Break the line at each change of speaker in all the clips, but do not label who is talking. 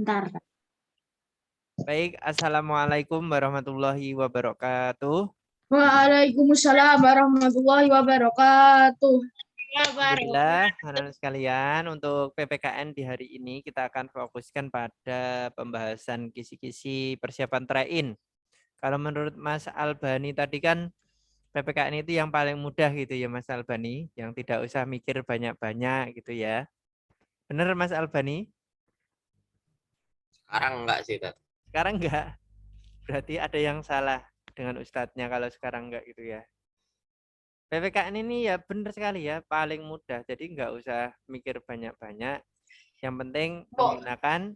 Bentar.
Baik, Assalamualaikum warahmatullahi wabarakatuh.
Waalaikumsalam warahmatullahi wabarakatuh.
Alhamdulillah, anak-anak sekalian, untuk PPKN di hari ini kita akan fokuskan pada pembahasan kisi-kisi persiapan train. Kalau menurut Mas Albani tadi kan PPKN itu yang paling mudah gitu ya Mas Albani, yang tidak usah mikir banyak-banyak gitu ya. Benar Mas Albani?
Sekarang enggak sih, Tat.
Sekarang enggak. Berarti ada yang salah dengan ustadznya kalau sekarang enggak gitu ya. PPKN ini ya benar sekali ya, paling mudah. Jadi nggak usah mikir banyak-banyak. Yang penting menggunakan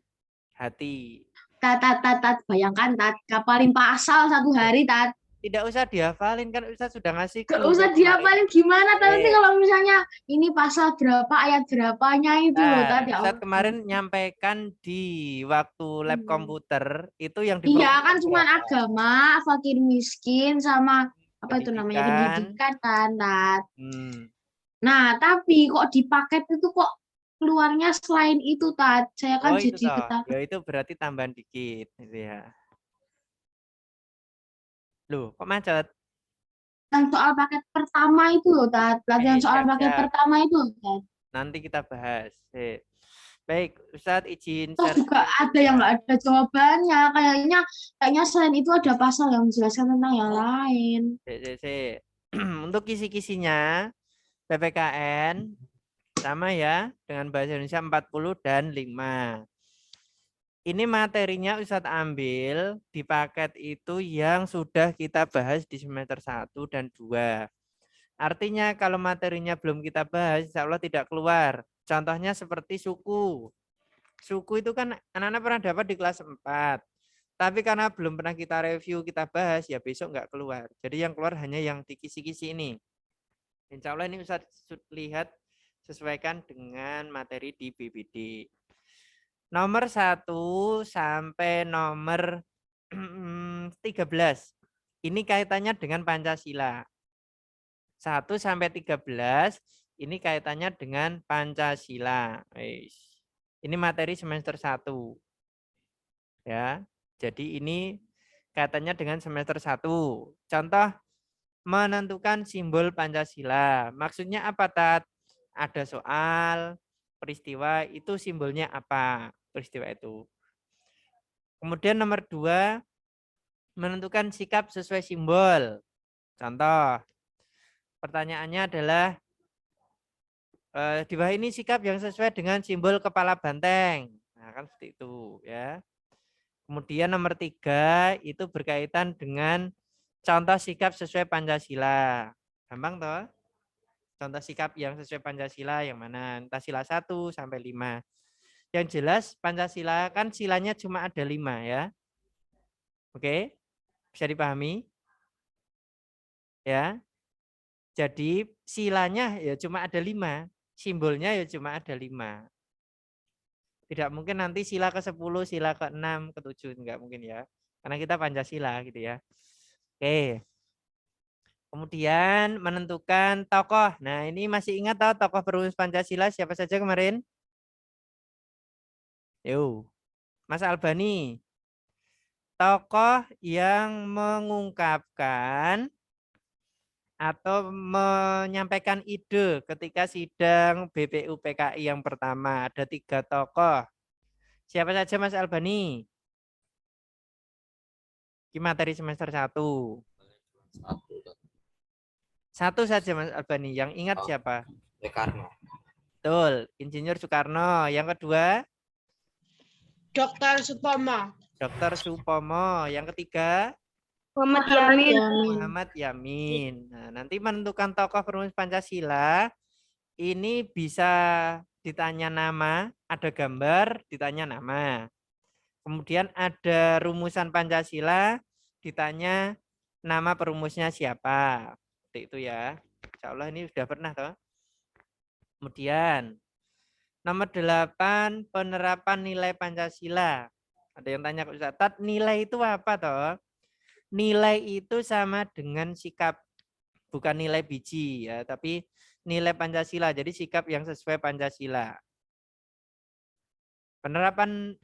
hati.
Tat, bayangkan Tat, ngapalin pasal satu hari Tat.
Tidak usah dihafalin, kan Ustaz sudah ngasih
Gak
clue
usah
kemarin.
dihafalin gimana Tat, nanti
Eh,
kalau misalnya ini pasal berapa, ayat berapanya itu loh Tat. Ya
Ustaz
Allah.
kemarin nyampaikan di waktu lab komputer itu yang
Iya kan
difokuskan
cuma
berapa?
agama, fakir miskin, sama apa itu namanya
Pendidikan.
pendidikan kan Tat.
Hmm.
Nah tapi kok di paket itu kok keluarnya selain itu Tat. Saya kan
Oh itu
jadi
toh,
ketakutan.
ya itu berarti tambahan dikit, gitu ya. Loh, kok macet?
Yang soal paket pertama itu loh, Tat. Pelajaran soal paket
Siap-siap.
pertama itu loh, Tat.
Nanti kita bahas. Baik, Ustadz izin
Terus
share
juga
screen
ada
dulu
yang
ya.
nggak ada jawabannya. Kayaknya selain itu ada pasal yang menjelaskan tentang yang lain.
Sik. Untuk kisi-kisinya PPKN sama ya dengan bahasa Indonesia 40 dan 5. Ini materinya Ustadz ambil di paket itu yang sudah kita bahas di semester 1 dan 2. Artinya kalau materinya belum kita bahas, insya Allah tidak keluar. Contohnya seperti suku. Suku itu kan anak-anak pernah dapat di kelas 4. Tapi karena belum pernah kita review, kita bahas, ya besok nggak keluar. Jadi yang keluar hanya yang di kisi-kisi ini. Insya Allah ini bisa lihat sesuaikan dengan materi di BBD. Nomor 1 sampai nomor 13. Ini kaitannya dengan Pancasila. 1 sampai 13 ini kaitannya dengan Pancasila. Ini materi semester 1. Ya. Jadi ini kaitannya dengan semester 1. Contoh menentukan simbol Pancasila. Maksudnya apa, Tat? Ada soal, peristiwa, itu simbolnya apa? Peristiwa itu. Kemudian nomor 2, menentukan sikap sesuai simbol. Contoh, pertanyaannya adalah, di bawah ini sikap yang sesuai dengan simbol kepala banteng. Nah, kan seperti itu ya. Kemudian nomor 3 itu berkaitan dengan contoh sikap sesuai Pancasila. Gampang toh? Contoh sikap yang sesuai Pancasila yang mana? Entah sila 1 sampai 5. Yang jelas Pancasila kan silanya cuma ada 5 ya. Oke? Bisa dipahami? Ya. Jadi silanya ya cuma ada 5. Simbolnya ya cuma ada 5. Tidak mungkin nanti sila ke-10, sila ke-6, ke-7. Enggak mungkin ya. Karena kita Pancasila gitu ya. Oke. Kemudian menentukan tokoh. Nah, ini masih ingat tokoh perumus Pancasila siapa saja kemarin? Yuk, Mas Albani. Tokoh yang mengungkapkan atau menyampaikan ide ketika sidang BPUPKI yang pertama. Ada 3 tokoh. Siapa saja Mas Albani? Ini materi semester 1.
Satu, Tat.
Satu saja Mas Albani. Yang ingat
Oh.
siapa?
Soekarno.
Betul, Insinyur Soekarno. Yang kedua?
Dr. Supomo.
Dr. Supomo. Yang ketiga?
Muhammad Yamin.
Muhammad Yamin. Nah, nanti menentukan tokoh perumus Pancasila ini bisa ditanya nama, ada gambar, ditanya nama. Kemudian ada rumusan Pancasila, ditanya nama perumusnya siapa. Seperti itu ya. Insya Allah ini sudah pernah toh. Kemudian nomor 8, penerapan nilai Pancasila. Ada yang tanya ke Ustaz, nilai itu apa toh? Nilai itu sama dengan sikap, bukan nilai biji ya, tapi nilai Pancasila. Jadi sikap yang sesuai Pancasila. Penerapan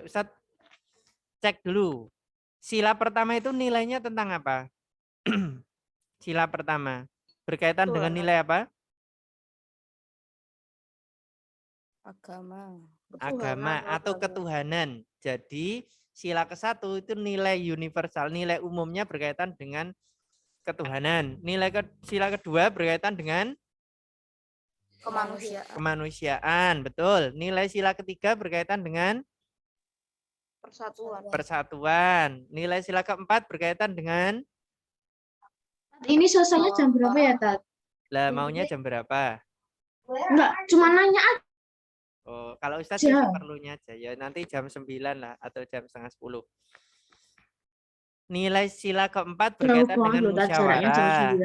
Ustadz cek dulu. Sila pertama itu nilainya tentang apa? Sila pertama berkaitan dengan nilai apa?
Agama.
Agama atau ketuhanan. Jadi sila ke-1 itu nilai universal, nilai umumnya berkaitan dengan ketuhanan. Sila kedua berkaitan dengan
Kemanusiaan.
kemanusiaan, betul. Nilai sila ketiga berkaitan dengan
Persatuan.
persatuan. Nilai sila keempat berkaitan dengan
Ini selesainya jam berapa ya, Tat?
lah maunya jam berapa?
Enggak, cuma nanya aja.
Oh, kalau Ustadz sih perlunya aja ya nanti jam 9 lah atau jam setengah 10. Nilai sila keempat berkaitan dengan musyawarah.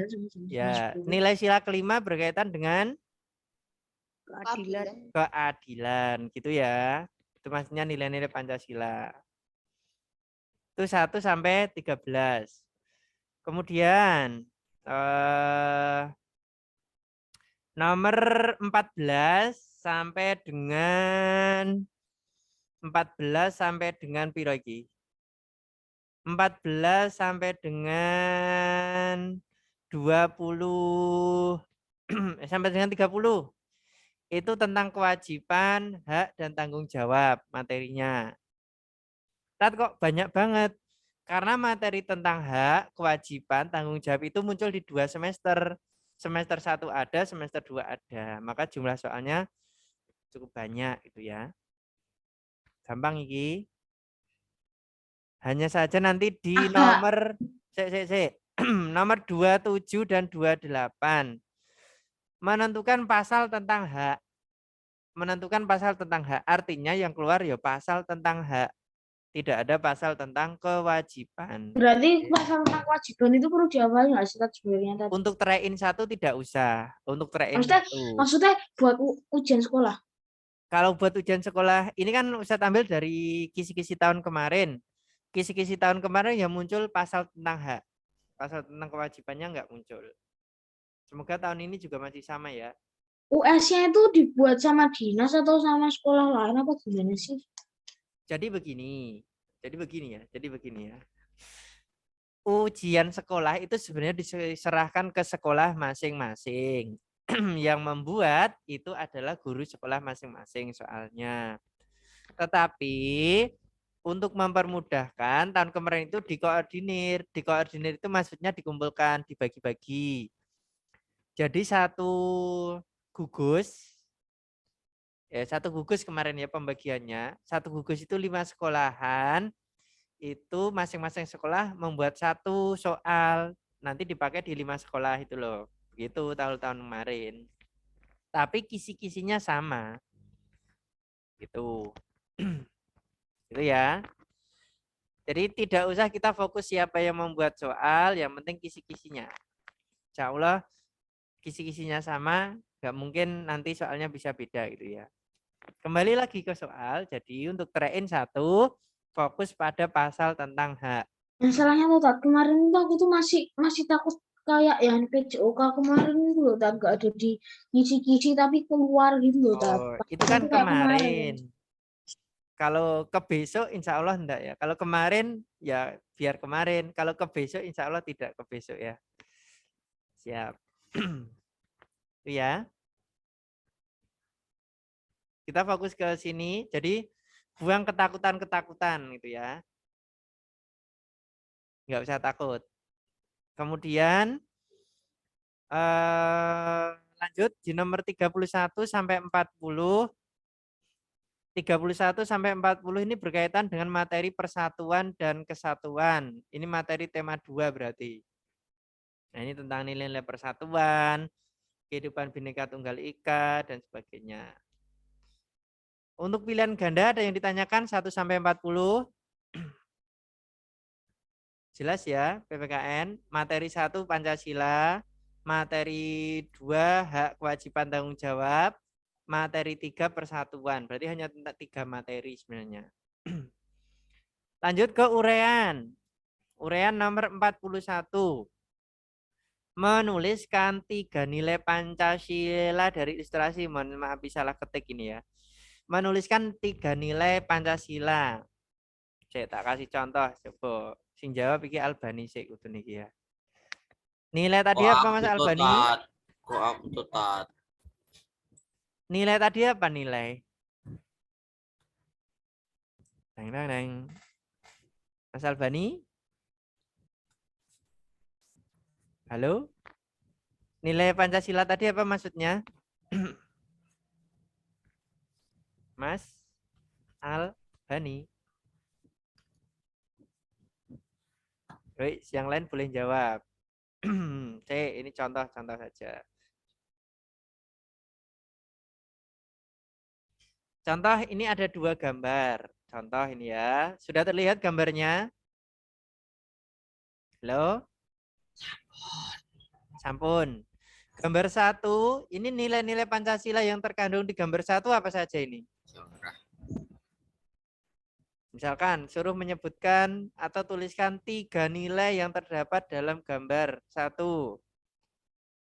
Ya, nilai sila kelima berkaitan dengan
Keadilan.
keadilan gitu ya. Itu maksudnya nilai-nilai Pancasila. Itu 1 sampai 13. Kemudian nomor 14 sampai dengan piro iki? 14 sampai dengan 20 sampai dengan 30. Itu tentang kewajiban, hak, dan tanggung jawab materinya. Tat kok banyak banget. Karena materi tentang hak, kewajiban, tanggung jawab itu muncul di 2 semester. Semester 1 ada, semester 2 ada. Maka jumlah soalnya cukup banyak gitu ya. Gampang iki. Hanya saja nanti di nomor nomor 27 dan 28 menentukan pasal tentang hak. Menentukan pasal tentang hak artinya yang keluar ya pasal tentang hak. Tidak ada pasal tentang kewajiban.
Berarti pasal tentang kewajiban itu perlu dihafal nggak sih, Tat, sebenarnya, Tat?
Untuk trein 1 tidak usah. Untuk trein
Maksudnya buat ujian sekolah.
Kalau buat ujian sekolah ini kan Ustadz ambil dari kisi-kisi tahun kemarin. Kisi-kisi tahun kemarin yang muncul pasal tentang hak. Pasal tentang kewajibannya nggak muncul. Semoga tahun ini juga masih sama ya.
US-nya itu dibuat sama dinas atau sama sekolah lain apa gimana sih?
Jadi begini ya. Ujian sekolah itu sebenarnya diserahkan ke sekolah masing-masing. Yang membuat itu adalah guru sekolah masing-masing soalnya. Tetapi untuk mempermudahkan tahun kemarin itu dikoordinir. Dikoordinir itu maksudnya dikumpulkan, dibagi-bagi. Jadi satu gugus kemarin ya pembagiannya. Satu gugus itu 5 sekolahan. Itu masing-masing sekolah membuat 1 soal. Nanti dipakai di 5 sekolah itu loh. Begitu tahun-tahun kemarin. Tapi kisi-kisinya sama. Gitu. Gitu ya. Jadi tidak usah kita fokus siapa yang membuat soal. Yang penting kisi-kisinya. Insya Allah kisi-kisinya sama. Nggak mungkin nanti soalnya bisa beda gitu ya. Kembali lagi ke soal. Jadi untuk trein 1 fokus pada pasal tentang hak.
Masalahnya tuh, Tat, kemarin tuh aku tuh masih takut kayak yang PJOK kemarin itu loh, Tat, nggak ada di kisi-kisi tapi keluar gitu loh, Tat.
Oh, itu kan kemarin. Kalau ke besok insya Allah enggak ya. Kalau kemarin ya biar kemarin. Kalau ke besok insya Allah tidak ke besok ya. Siap. Itu ya. Kita fokus ke sini. Jadi buang ketakutan-ketakutan gitu ya. Nggak usah takut. Kemudian lanjut di nomor 31 sampai 40. 31 sampai 40 ini berkaitan dengan materi persatuan dan kesatuan. Ini materi tema 2 berarti. Nah, ini tentang nilai-nilai persatuan, kehidupan Bhinneka Tunggal Ika dan sebagainya. Untuk pilihan ganda ada yang ditanyakan 1 sampai 40. Jelas ya, PPKN. Materi 1 Pancasila, materi 2 hak kewajiban tanggung jawab, materi 3 persatuan. Berarti hanya tentang 3 materi sebenarnya. Lanjut ke urean. Urean nomor 41. Menuliskan 3 nilai Pancasila dari ilustrasi. Mohon maaf salah ketik ini ya. menuliskan 3 nilai Pancasila. Cek tak kasih contoh coba. Sing jawab iki Albani sik kudu niki ya. Nilai tadi apa Mas Albani?
Kok aku tuh tat.
Nilai tadi apa nilai? Deng. Mas Albani? Halo? Nilai Pancasila tadi apa maksudnya? Mas Albani? Baik, yang lain boleh jawab. Ini contoh-contoh saja. Contoh ini ada 2 gambar. Contoh ini ya. Sudah terlihat gambarnya? Halo? Sampun. Gambar 1, ini nilai-nilai Pancasila yang terkandung di gambar 1 apa saja ini? Misalkan suruh menyebutkan atau tuliskan 3 nilai yang terdapat dalam gambar 1.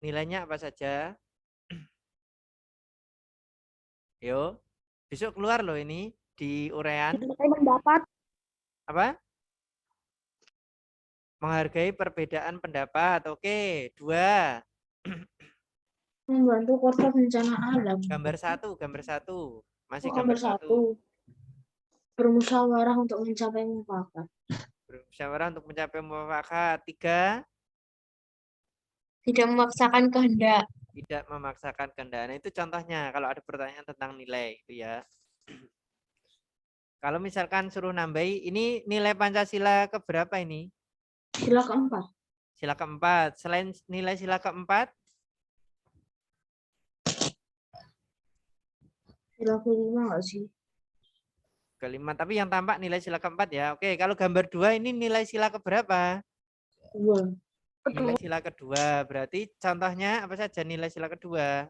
Nilainya apa saja? Yo, besok keluar loh ini di urean.
Pendapat.
Apa? Menghargai perbedaan pendapat. Oke, 2.
Membantu korban bencana alam.
Gambar 1. Masih
Gambar
gambar 1.
1. Bermusyawarah untuk mencapai mufakat.
Bermusyawarah untuk mencapai mufakat. 3.
Tidak memaksakan kehendak.
Tidak memaksakan kehendak. Nah, itu contohnya kalau ada pertanyaan tentang nilai itu ya. Kalau misalkan suruh nambahi, ini nilai Pancasila keberapa ini?
Sila keempat.
Sila keempat. Selain nilai sila keempat,
Sila kelima nggak sih?
kelima. Tapi yang tampak nilai sila keempat ya. Oke, kalau gambar 2 ini nilai sila keberapa?
2.
Nilai sila kedua. Berarti contohnya apa saja nilai sila kedua?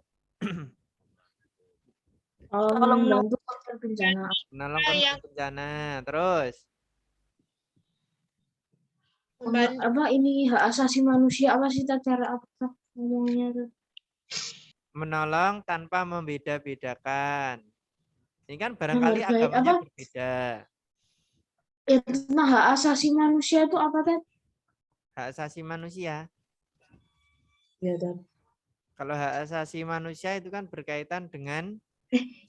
Membantu korban bencana.
Menolong korban bencana. Terus?
Apa ini hak asasi manusia apa sih cara apa ngomongnya tuh?
Menolong tanpa membeda-bedakan. Ini kan barangkali
Menghargai
agamanya
apa?
berbeda.
Ya, tentang hak asasi manusia itu apa kan?
Hak asasi manusia.
Ya, dan
Kalau hak asasi manusia itu kan berkaitan dengan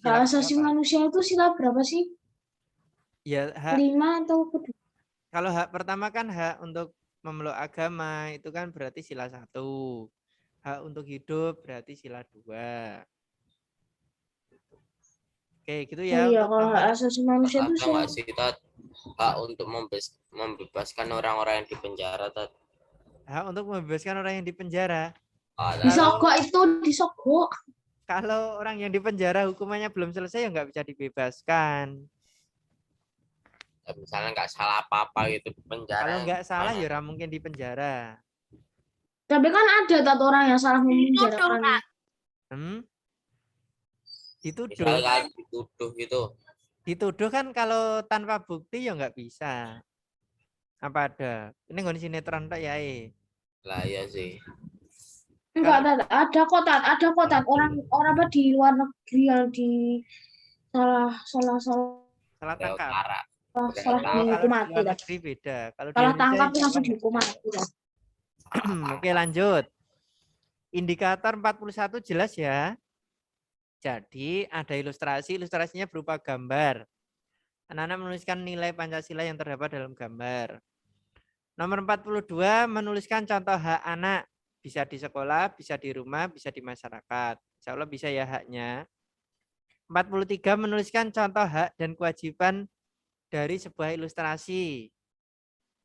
hak asasi manusia itu sila berapa sih?
ya hak.
5 atau kedua?
Kalau hak pertama kan hak untuk memeluk agama itu kan berarti sila 1. Hak untuk hidup berarti sila 2. Oke, gitu ya.
Iya,
Untuk
kalau hak asasi manusia itu sila.
Nggak sih tat. Hak untuk membebaskan orang-orang yang di penjara tat.
Hak untuk membebaskan orang yang di penjara.
Disogok itu disogok.
Kalau orang yang di penjara hukumannya belum selesai ya nggak bisa dibebaskan.
Misalnya nggak salah apa-apa gitu di penjara.
Kalau nggak salah ya ora mungkin di penjara.
Tapi kan ada tat orang yang salah memenjarakan.
Dituduh.
Misalnya dituduh gitu.
Dituduh kan kalau tanpa bukti ya nggak bisa. Apa ada? Ini nggak sinetron tak ya?
Lah ya sih.
Enggak, ada kok tat orang apa di luar negeri yang di salah
tangkap.
dihukum mati.
Negeri beda. Kalau
salah tangkap langsung dihukum mati.
Oke, lanjut. Indikator 41 jelas ya. Jadi ada ilustrasi, ilustrasinya berupa gambar. Anak-anak menuliskan nilai Pancasila yang terdapat dalam gambar. Nomor 42 menuliskan contoh hak anak. Bisa di sekolah, bisa di rumah, bisa di masyarakat. Insya Allah bisa ya haknya. 43 menuliskan contoh hak dan kewajiban dari sebuah ilustrasi.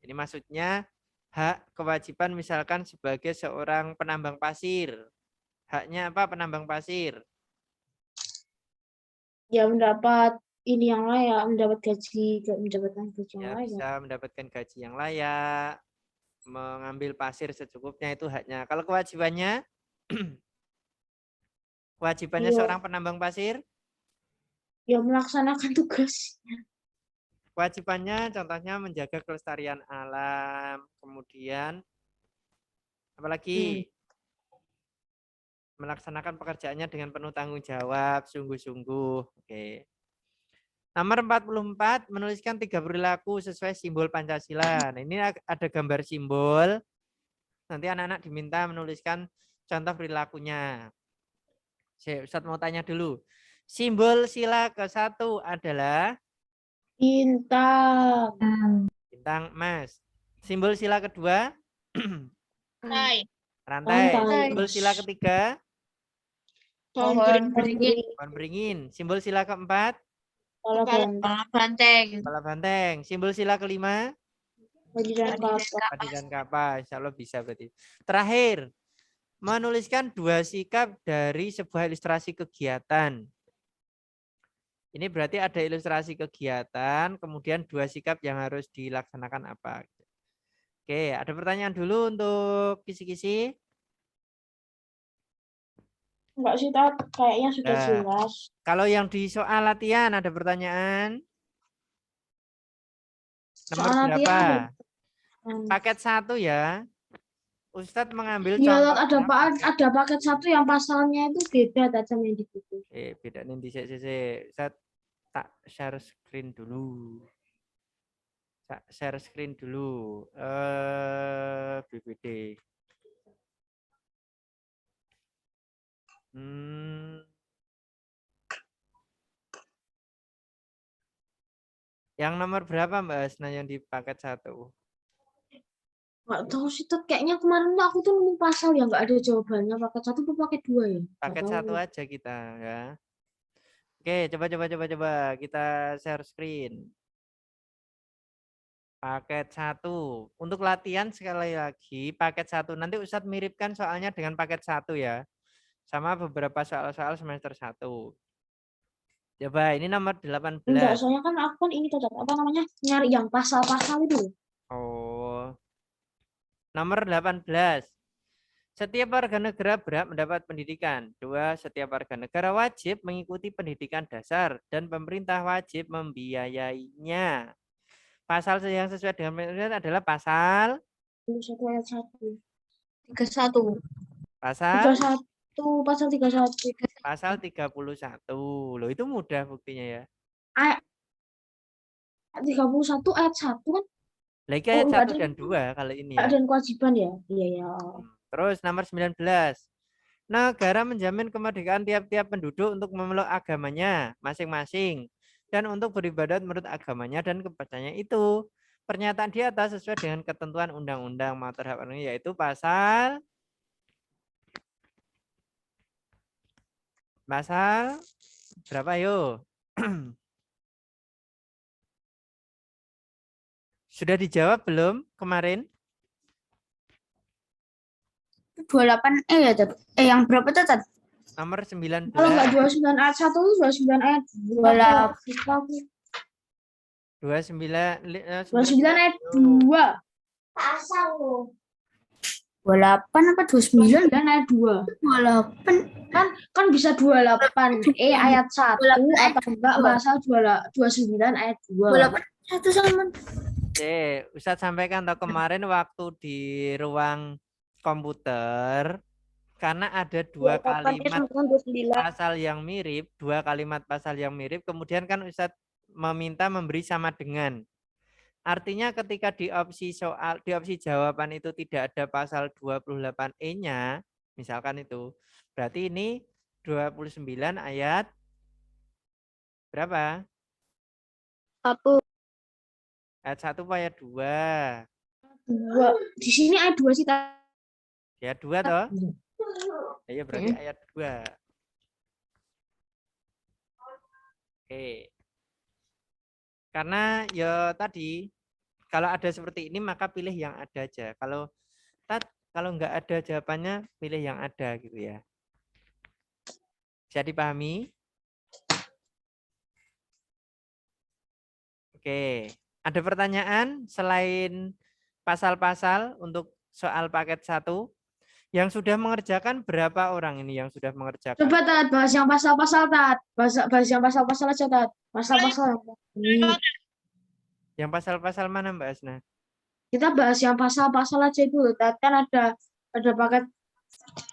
Ini maksudnya hak kewajiban misalkan sebagai seorang penambang pasir. Haknya apa penambang pasir?
Ya mendapat ini yang layak, mendapatkan gaji yang layak.
Bisa mendapatkan gaji yang layak, mengambil pasir secukupnya itu haknya. Kalau kewajibannya, seorang penambang pasir?
Ya melaksanakan tugasnya.
Kewajibannya contohnya menjaga kelestarian alam, kemudian apalagi melaksanakan pekerjaannya dengan penuh tanggung jawab, sungguh-sungguh. Oke. Nomor 44, menuliskan 3 perilaku sesuai simbol Pancasila. Nah, ini ada gambar simbol. Nanti anak-anak diminta menuliskan contoh perilakunya. Ustadz mau tanya dulu. Simbol sila ke-1 adalah
Bintang.
bintang emas. Simbol sila kedua
Hai.
rantai.
Rantai.
Simbol sila ketiga
Pohon
beringin.
pohon beringin. Simbol sila keempat
Kepala
Kepala.
banteng.
Banteng.
kepala banteng. Simbol sila kelima
Baju dan kapas.
padi dan kapas. Insya Allah bisa berarti. Terakhir, menuliskan 2 sikap dari sebuah ilustrasi kegiatan. Ini berarti ada ilustrasi kegiatan, kemudian 2 sikap yang harus dilaksanakan apa. Oke, ada pertanyaan dulu untuk kisi-kisi.
Enggak sih, Tat. Kayaknya sudah
Nah,
jelas.
kalau yang di soal latihan ada pertanyaan. Nomor
Soal
berapa?
latihan
Paket 1 ya. Ustadz mengambil
Iya,
contoh.
Tat, ada paket 1 yang pasalnya itu beda Tat, sama yang di buku.
Beda nih di Ustadz tak share screen dulu. Share screen dulu. BBD. Yang nomor berapa Mbak Asna yang di paket 1?
Nggak tahu sih, Tat. Kayaknya kemarin tuh aku tuh nemu pasal yang nggak ada jawabannya. Paket 1 atau paket 2 ya? Nggak
Paket
tahu.
1 aja kita ya. Oke, coba kita share screen. Paket 1. Untuk latihan sekali lagi paket 1. Nanti Ustadz miripkan soalnya dengan paket 1 ya. Sama beberapa soal-soal semester 1. Coba ini nomor 18.
Enggak, soalnya kan aku kan ini Tat, apa namanya? Nyari yang pasal-pasal itu.
Oh. Nomor 18. Setiap warga negara berhak mendapat pendidikan. 2. Setiap warga negara wajib mengikuti pendidikan dasar dan pemerintah wajib membiayainya. Pasal yang sesuai dengan pendidikan adalah pasal
1 ayat 1.
31.
pasal
31, pasal 31.
pasal 31. Loh, itu mudah buktinya ya.
Ayat 31 ayat 1 kan?
Lagi ayat
enggak
1 dan 2 kali ini
hak
ya.
dan kewajiban ya? Iya ya.
Terus nomor 19. Negara menjamin kemerdekaan tiap-tiap penduduk untuk memeluk agamanya masing-masing dan untuk beribadat menurut agamanya dan kepercayaannya itu. Pernyataan di atas sesuai dengan ketentuan undang-undang mengatur hak manusia, yaitu pasal berapa yo? Sudah dijawab belum kemarin?
28 ya, Tat. Yang berapa tuh, Tat?
Nomor 19.
Kalau enggak 29 ayat 1 itu 29 ayat 2. 29 ayat 2. Pasal lo.
28 apa 29?
29 ayat 2.
28.
Kan bisa 28 ayat 1 atau enggak
2.
pasal 29 ayat 2.
28 satu sama.
Oke, Ustadz sampaikan kemarin waktu di ruang komputer, karena ada 2 kalimat pasal yang mirip, 2 kalimat pasal yang mirip, kemudian kan Ustadz meminta memberi sama dengan. Artinya ketika di opsi jawaban itu tidak ada pasal 28E-nya, misalkan itu, berarti ini 29 ayat berapa?
1.
Ayat 1 apa ayat 2?
2. Di sini ayat 2 sih.
Ayat 2 toh? Ya berarti ayat 2. Oke. Karena ya tadi kalau ada seperti ini maka pilih yang ada aja. Kalau nggak ada jawabannya pilih yang ada gitu ya. Bisa dipahami? Oke. Ada pertanyaan selain pasal-pasal untuk soal paket 1? Yang sudah mengerjakan berapa orang ini yang sudah mengerjakan?
Coba Tat, bahas yang pasal-pasal Tat. Bahas yang pasal-pasal aja Tat. Pasal-pasal.
Yang pasal-pasal mana Mbak Asna?
Kita bahas yang pasal-pasal aja dulu Tat. Kan ada paket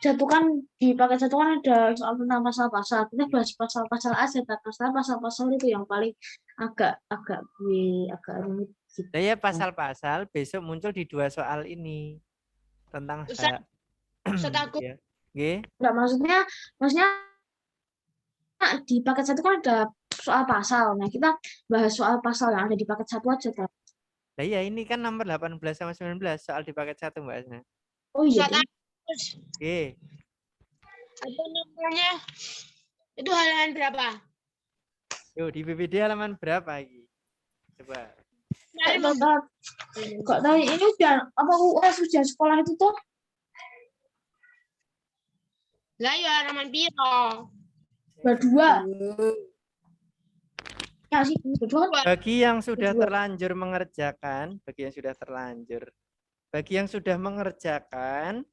satu kan di paket satu kan ada soal tentang pasal-pasal. Kita bahas pasal-pasal aja, pasal-pasal itu yang paling agak rumit gitu.
Nah, ya pasal-pasal besok muncul di 2 soal ini tentang
Ustaz,
hak.
Ustaz aku
Ya. Nggih.
Enggak, maksudnya di paket satu kan ada soal pasal. Nah, kita bahas soal pasal yang ada di paket satu aja, Tab.
Nah, ya ini kan nomor 18 sama 19 soal di paket 1, Mbak Asna.
Oh iya,
Ustaz
Ding.
Agus,
Nggih.
apa namanya? Itu halaman berapa?
Yuk, di PPD halaman berapa ini? Coba.
Enggak tahu. Enggak tahu ini udah apa UAS ujian sekolah itu tuh.
Lah ya halaman piro?
Berdua. Ya sih, berdua kan.
Bagi yang sudah
Berdua.
terlanjur mengerjakan, bagi yang sudah mengerjakan,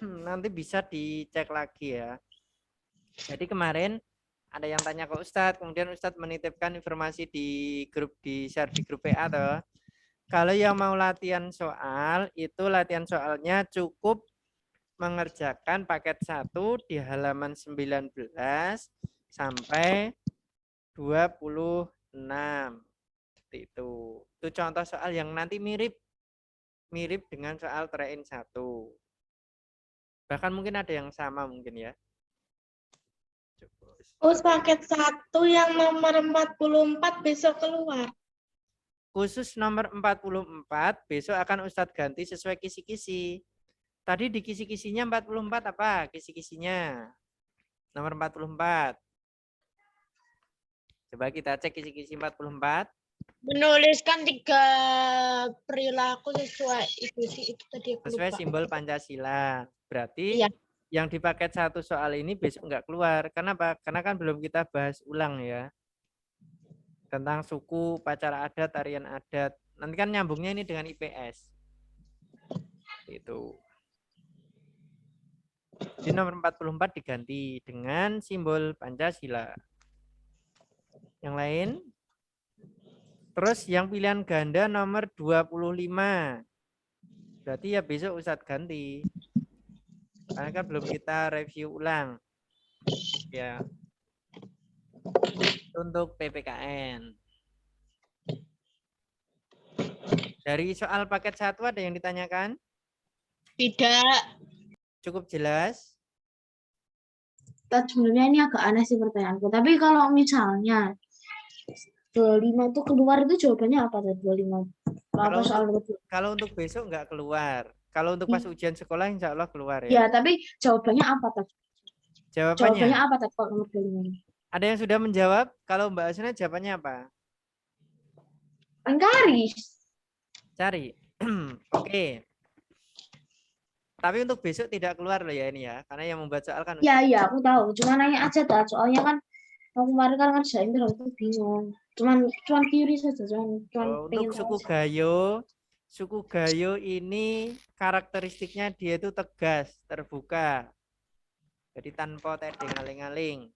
nanti bisa dicek lagi ya. Jadi kemarin ada yang tanya ke Ustadz, kemudian Ustadz menitipkan informasi di grup, di share di grup PA toh. Kalau yang mau latihan soal, itu latihan soalnya cukup mengerjakan paket 1 di halaman 19 sampai 26. Seperti itu. Itu contoh soal yang nanti mirip dengan soal Train 1. Bahkan mungkin ada yang sama mungkin ya.
Paket 1 yang nomor 44 besok keluar.
Khusus nomor 44 besok akan Ustadz ganti sesuai kisi-kisi. Tadi di kisi-kisinya 44 apa? Kisi-kisinya nomor 44. Coba kita cek kisi-kisi 44.
Menuliskan 3 perilaku sesuai itu tadi aku
Sesuai
lupa.
simbol Pancasila. Berarti
Iya.
yang di paket 1 soal ini besok nggak keluar. Kenapa? Karena kan belum kita bahas ulang ya. Tentang suku, upacara adat, tarian adat. Nanti kan nyambungnya ini dengan IPS. Itu. Di nomor 44 diganti dengan simbol Pancasila. Yang lain? Terus yang pilihan ganda nomor 25. Berarti ya besok Ustadz ganti. Karena kan belum kita review ulang. Ya. Untuk PPKN. Dari soal paket 1 ada yang ditanyakan?
Tidak.
Cukup jelas?
Sebenarnya ini agak aneh sih pertanyaanku. Tapi kalau misalnya 25 itu keluar itu jawabannya apa tuh 25?
Kalau untuk besok nggak keluar. Kalau untuk pas ujian sekolah insya Allah keluar ya.
Ya, tapi jawabannya apa tuh?
Jawabannya
apa tuh kalau nomor 25?
Ada yang sudah menjawab? Kalau Mbak Asna jawabannya apa?
Garis.
Cari. Oke. Tapi untuk besok tidak keluar loh ya ini ya. Karena yang membuat soal kan.
Iya, aku tahu. Cuma nanya aja tuh. Soalnya kan aku kemarin kan saya itu bingung. Cuman teori saja.
Untuk suku Gayo ini karakteristiknya dia itu tegas, terbuka. Jadi tanpa tedeng aling-aling.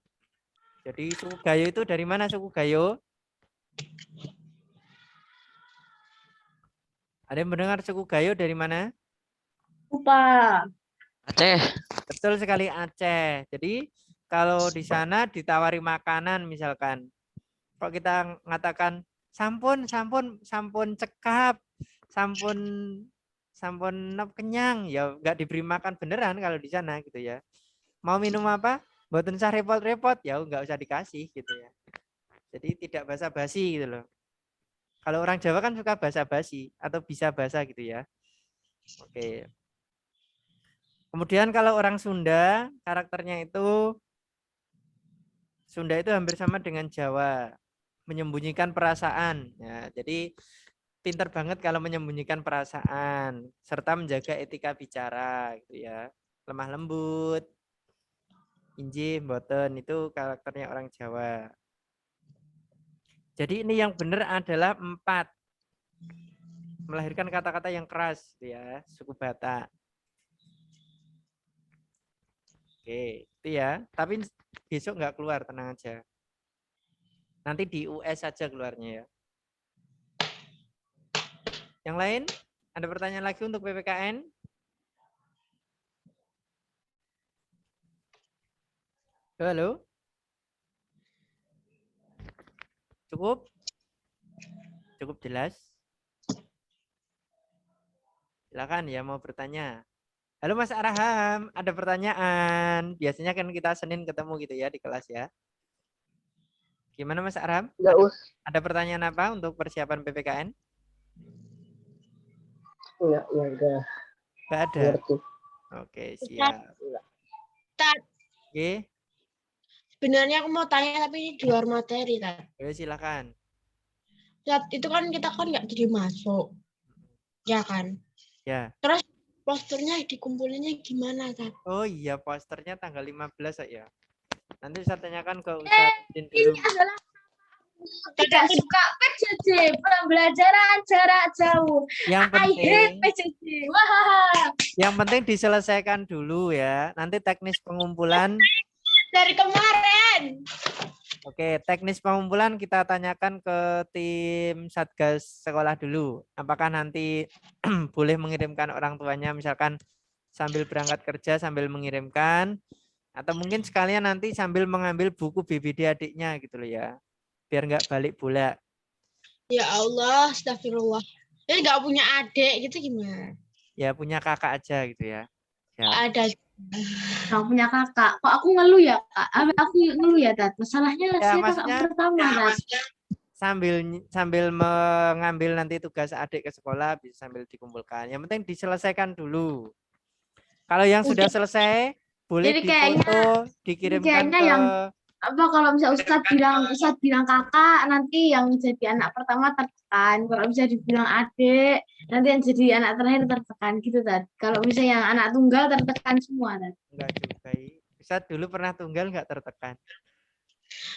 Jadi suku Gayo itu dari mana suku Gayo? Ada yang mendengar suku Gayo dari mana?
Lupa.
Aceh.
Betul sekali Aceh. Jadi kalau di sana ditawari makanan misalkan, kok kita mengatakan sampun cekap, sampun kenyang, ya nggak diberi makan beneran kalau di sana gitu ya. Mau minum apa? Mboten usah repot-repot, ya nggak usah dikasih gitu ya. Jadi tidak basa-basi gitu loh. Kalau orang Jawa kan suka basa-basi atau bisa basa gitu ya. Oke. Kemudian kalau orang Sunda, karakternya itu Sunda itu hampir sama dengan Jawa, menyembunyikan perasaan. Ya, jadi pintar banget kalau menyembunyikan perasaan, serta menjaga etika bicara, gitu ya. Lemah lembut, injih, mboten, itu karakternya orang Jawa. Jadi ini yang benar adalah 4. Melahirkan kata-kata yang keras, gitu ya, suku Batak. Oke, itu ya. Tapi besok nggak keluar, tenang aja. Nanti di US saja keluarnya ya. Yang lain? Ada pertanyaan lagi untuk PPKN? Halo? Cukup? Cukup jelas? Silakan ya mau bertanya. Halo Mas Arham, ada pertanyaan. Biasanya kan kita Senin ketemu gitu ya di kelas ya. Gimana Mas Arham? Ada pertanyaan apa untuk persiapan PPKN?
Enggak, ya udah
Nggak ada.
ngerti.
Oke, siap.
Tat,
Oke,
sebenarnya aku mau tanya tapi ini di luar materi, Tat.
ayo silakan.
Tat, itu kan kita kan nggak jadi masuk. Ya kan?
Ya.
Terus posternya dikumpulinnya gimana, Tat?
Oh iya, posternya tanggal 15 ya. Nanti saya tanyakan ke Ustadz Din dulu.
Ini adalah tidak suka PJJ, pembelajaran jarak jauh.
Yang
I hate
penting,
PJJ. Wah.
yang penting diselesaikan dulu ya. Nanti teknis pengumpulan.
Dari kemarin.
Oke, teknis pengumpulan kita tanyakan ke tim Satgas sekolah dulu. Apakah nanti boleh mengirimkan orang tuanya misalkan sambil berangkat kerja sambil mengirimkan. Atau mungkin sekalian nanti sambil mengambil buku BBD adiknya gitu loh ya. Biar nggak balik bola.
Ya Allah, astagfirullah. Jadi nggak punya adik gitu gimana?
Ya punya kakak aja gitu ya. Ya.
Ada.
Kamu punya kakak. Kok aku ngeluh ya, Kak? Aku ngeluh ya, Tat. Masalahnya
Ya,
saya
maksudnya-
kakak pertama, Tat.
Sambil mengambil nanti tugas adik ke sekolah bisa sambil dikumpulkan. Yang penting diselesaikan dulu. Kalau yang sudah selesai boleh
Jadi kayaknya-
difoto, dikirimkan
kayaknya
ke
yang apa kalau misalnya Ustadz bilang kakak, nanti yang jadi anak pertama tertekan. Kalau bisa dibilang adik, nanti yang jadi anak terakhir tertekan gitu, Tat. Kalau misalnya yang anak tunggal tertekan semua, Tat.
enggak juga. Bisa dulu pernah tunggal enggak tertekan.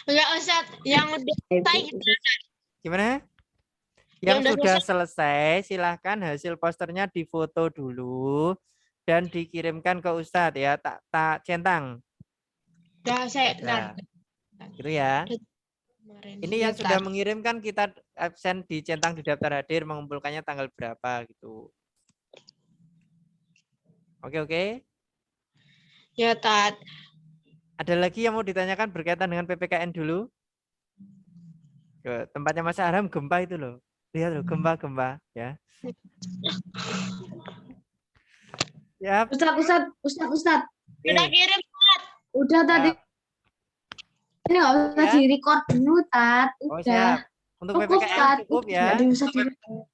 Enggak usah yang udah selesai gitu.
Gimana?
Yang
Yang
udah
sudah selesai silahkan hasil posternya difoto dulu dan dikirimkan ke Ustadz ya. Tak centang.
Udah saya
Ya. Gitu ya.
kemarin.
Ini yang sudah mengirimkan kita absen dicentang di daftar hadir mengumpulkannya tanggal berapa gitu. Oke.
Ya, Tat.
Ada lagi yang mau ditanyakan berkaitan dengan PPKN dulu? Ke tempatnya Mas Arham gempa itu loh. Lihat loh gempa ya. Ya.
Ustadz.
Udah kirim.
Udah tadi. Ini nggak usah
Ya.
di record dulu, Tat.
Oh
Udah.
siap. Untuk
Cukup,
PPKN
Tat.
cukup ya.
Nggak usah di-record.